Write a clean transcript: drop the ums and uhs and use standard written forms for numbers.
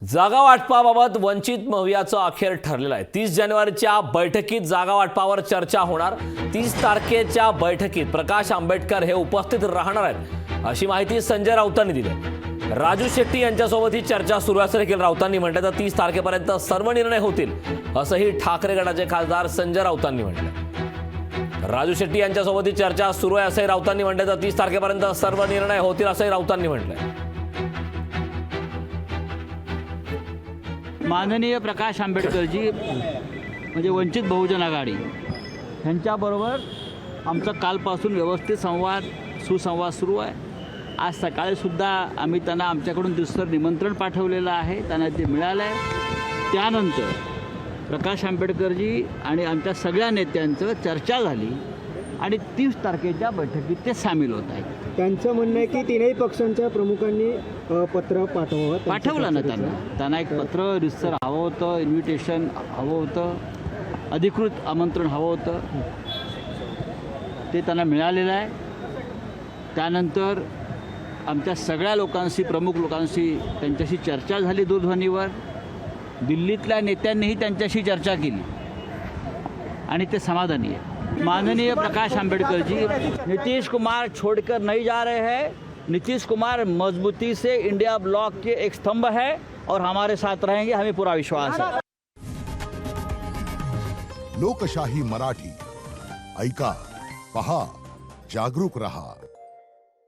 जागा वाटपाबाबत वंचित मवियाचं अखेर ठरलेलं आहे। 30 जानेवारीच्या बैठकीत जागा वाटपावर चर्चा होणार। 30 तारखेच्या बैठकीत प्रकाश आंबेडकर हे उपस्थित राहणार आहेत, अशी माहिती संजय राऊतांनी दिली। राजू शेट्टी यांच्यासोबत ही चर्चा सुरू असल्याचे देखील राऊतांनी म्हटलं। तर 30 तारखेपर्यंत सर्व निर्णय होतील, असंही ठाकरे गटाचे खासदार संजय राऊतांनी म्हटलं। राजू शेट्टी यांच्यासोबत ही चर्चा सुरू आहे असंही राऊतांनी म्हटलं। तर 30 तारखेपर्यंत सर्व निर्णय होतील असंही राऊतांनी म्हटलं। माननीय प्रकाश आंबेडकरजी म्हणजे वंचित बहुजन आघाडी यांच्याबरोबर आमचा कालपासून व्यवस्थित सुसंवाद सुरू आहे। आज सकाळीसुद्धा आम्ही त्यांना आमच्याकडून दुसरं निमंत्रण पाठवलेलं आहे, त्यांना ते मिळालं आहे। त्यानंतर प्रकाश आंबेडकरजी आणि आमच्या सगळ्या नेत्यांचं चर्चा झाली आणि 30 तारखेच्या बैठकीत ते सामील होत आहेत। त्यांचं म्हणणं आहे की तीनही पक्षांच्या प्रमुखांनी पत्र पाठवलं ना त्यांना एक पत्र रितसर हवं होतं, इन्व्हिटेशन हवं होतं, अधिकृत आमंत्रण हवं होतं, ते त्यांना मिळालेलं आहे। त्यानंतर आमच्या सगळ्या लोकांशी, प्रमुख लोकांशी त्यांच्याशी चर्चा झाली दूरध्वनीवर। दिल्लीतल्या नेत्यांनीही त्यांच्याशी चर्चा केली आणि ते समाधानी आहे। माननीय प्रकाश आंबेडकर जी नीतीश कुमार छोड़कर नहीं जा रहे हैं। नीतीश कुमार मजबूती से इंडिया ब्लॉक के एक स्तंभ है और हमारे साथ रहेंगे, हमें पूरा विश्वास है। लोकशाही मराठी ऐका, पहा, जागरूक रहा।